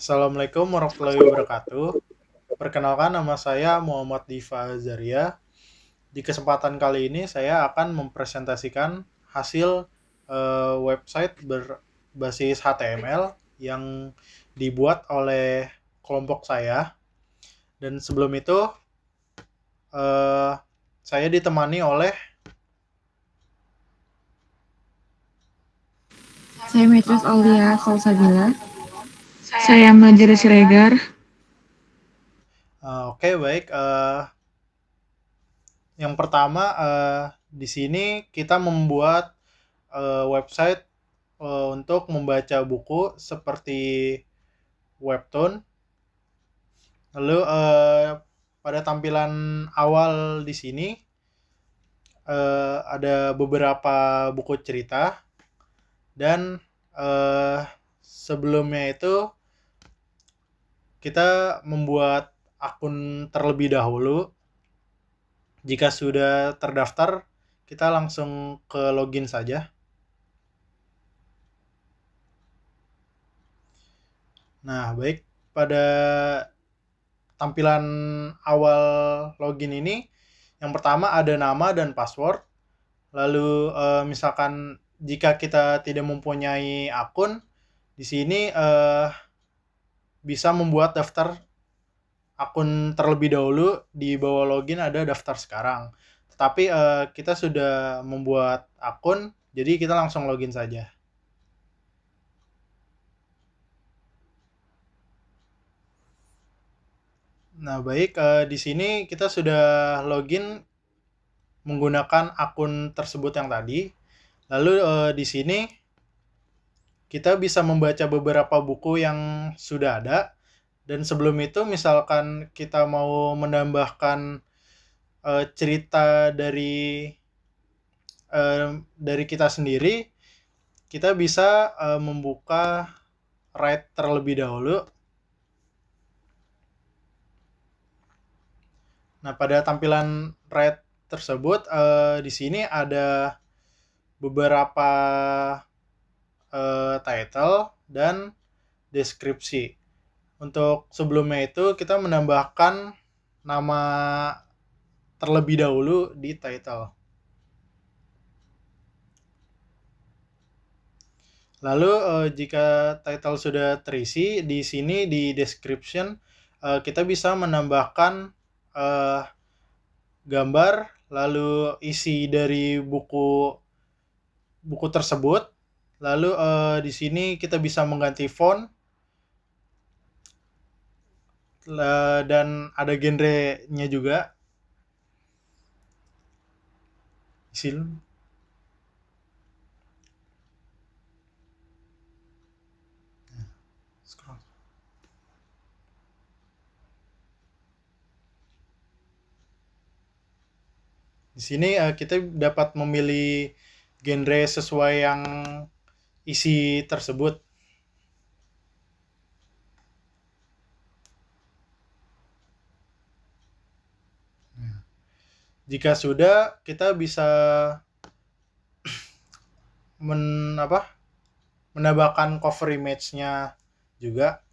Assalamualaikum warahmatullahi wabarakatuh. Perkenalkan nama saya Muhammad Diva Zaria. Di kesempatan kali ini saya akan mempresentasikan hasil website berbasis HTML yang dibuat oleh kelompok saya. Dan sebelum itu eh, saya ditemani oleh Saya Beatrice Aulia Salsabila. Saya Mbak Siregar. oke, baik. Yang pertama, di sini kita membuat website untuk membaca buku seperti webtoon. Lalu pada tampilan awal di sini ada beberapa buku cerita dan sebelumnya itu kita membuat akun terlebih dahulu. Jika sudah terdaftar, kita langsung ke login saja. Nah, baik, pada tampilan awal login ini yang pertama ada nama dan password. Lalu misalkan jika kita tidak mempunyai akun, di sini bisa membuat daftar akun terlebih dahulu. Di bawah login ada daftar sekarang. Tetapi kita sudah membuat akun, jadi kita langsung login saja. Nah, baik, di sini kita sudah login menggunakan akun tersebut yang tadi. Lalu di sini kita bisa membaca beberapa buku yang sudah ada. Dan sebelum itu misalkan kita mau menambahkan cerita dari kita sendiri, kita bisa membuka write terlebih dahulu. Nah, pada tampilan write tersebut di sini ada beberapa title dan deskripsi. Untuk sebelumnya itu kita menambahkan nama terlebih dahulu di title. Lalu jika title sudah terisi, di sini di description kita bisa menambahkan eh, gambar, lalu isi dari buku buku tersebut. Lalu di sini kita bisa mengganti font dan ada genrenya juga. Isi scroll. Di sini kita dapat memilih genre sesuai yang isi tersebut. Jika sudah, kita bisa men apa menambahkan cover image-nya juga.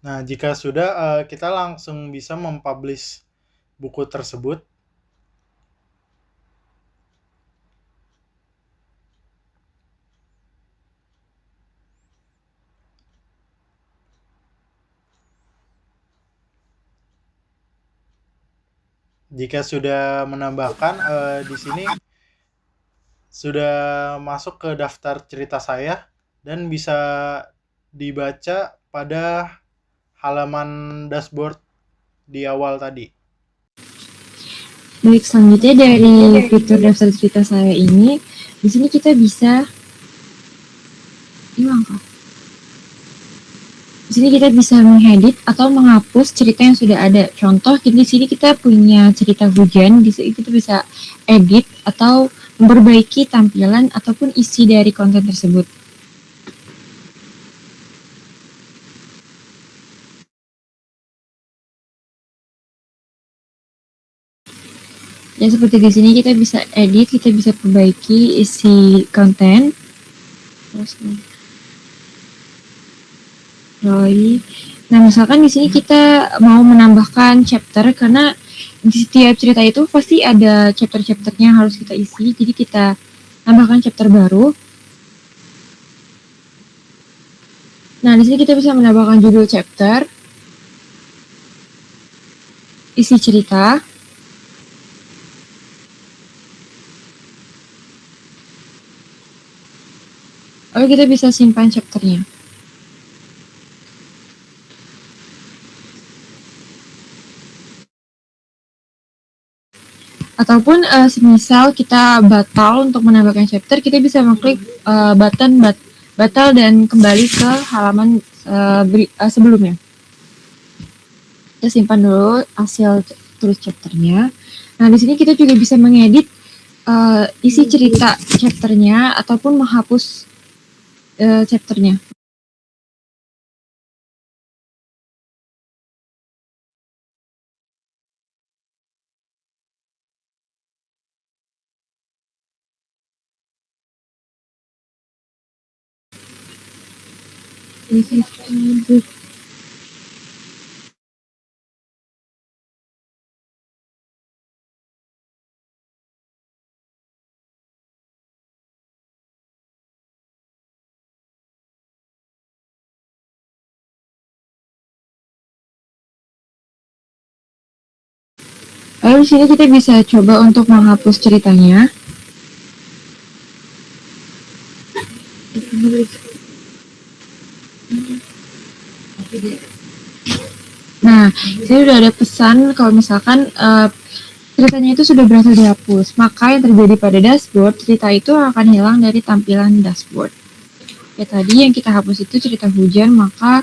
Nah, jika sudah, kita langsung bisa mempublish buku tersebut. Jika sudah menambahkan, di sini sudah masuk ke daftar cerita saya dan bisa dibaca pada halaman dashboard di awal tadi. Baik, selanjutnya dari fitur daftar cerita saya ini, di sini kita bisa hilang kah? Di sini kita bisa mengedit atau menghapus cerita yang sudah ada. Contoh, di sini kita punya cerita hujan, di sini kita bisa edit atau memperbaiki tampilan ataupun isi dari konten tersebut. Ya, seperti di sini kita bisa edit, kita bisa perbaiki isi konten. Nah, misalkan di sini kita mau menambahkan chapter karena di setiap cerita itu pasti ada chapter-chapternya yang harus kita isi. Jadi kita tambahkan chapter baru. Nah, di sini kita bisa menambahkan judul chapter, isi cerita, lalu kita bisa simpan chapternya. Ataupun semisal kita batal untuk menambahkan chapter, kita bisa mengklik button batal dan kembali ke halaman sebelumnya. Kita simpan dulu hasil tulis chapternya. Nah, di sini kita juga bisa mengedit isi cerita chapternya ataupun menghapus chapternya. Lalu di sini kita bisa coba untuk menghapus ceritanya. Nah, saya sudah ada pesan kalau misalkan ceritanya itu sudah berhasil dihapus, maka yang terjadi pada dashboard, cerita itu akan hilang dari tampilan dashboard. Ya, tadi yang kita hapus itu cerita hujan, maka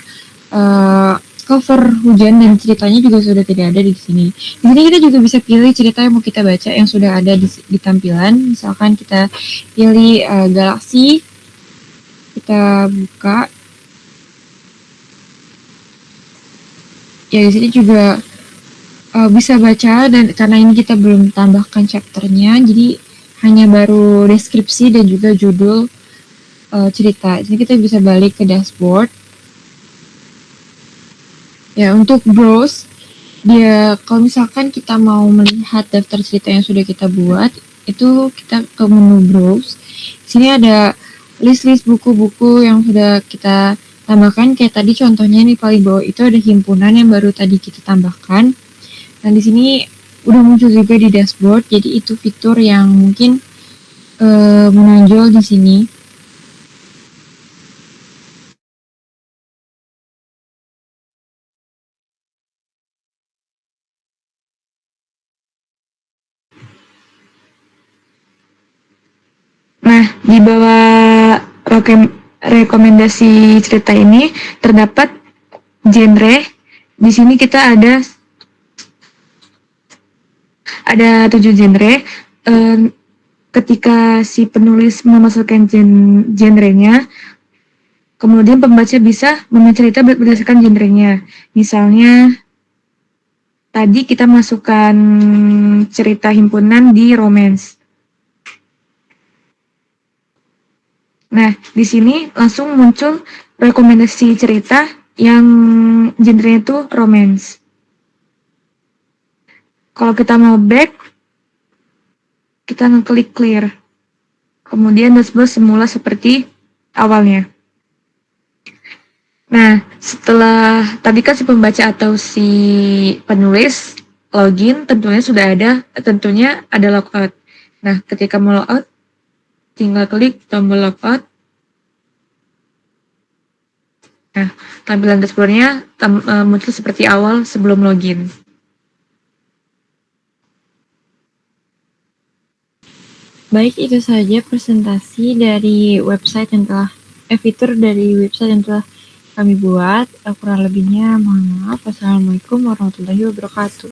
cover hujan dan ceritanya juga sudah tidak ada di sini. Di sini kita juga bisa pilih cerita yang mau kita baca yang sudah ada di tampilan. Misalkan kita pilih galaksi, kita buka. Ya, di sini juga bisa baca, dan karena ini kita belum tambahkan chapternya, jadi hanya baru deskripsi dan juga judul cerita. Jadi kita bisa balik ke dashboard. Ya, untuk browse, dia kalau misalkan kita mau melihat daftar cerita yang sudah kita buat, itu kita ke menu browse. Di sini ada list-list buku-buku yang sudah kita tambahkan. Kayak tadi contohnya nih paling bawah itu ada himpunan yang baru tadi kita tambahkan. Dan di sini udah muncul juga di dashboard. Jadi itu fitur yang mungkin menonjol di sini. Nah, di bawah rekomendasi cerita ini terdapat genre. Di sini kita ada 7 genre. Ketika si penulis memasukkan genrenya, kemudian pembaca bisa memilih cerita berdasarkan genrenya. Misalnya, tadi kita masukkan cerita himpunan di romance. Nah, di sini langsung muncul rekomendasi cerita yang genrenya itu romance. Kalau kita mau back, kita ngeklik clear. Kemudian dashboard semula seperti awalnya. Nah, setelah tadi kan si pembaca atau si penulis login, tentunya ada logout. Nah, ketika mau logout, tinggal klik tombol logout. Nah, tampilan dashboardnya muncul seperti awal sebelum login. Baik, itu saja presentasi dari website yang telah fitur dari website yang telah kami buat. Kurang lebihnya mohon maaf. Wassalamualaikum warahmatullahi wabarakatuh.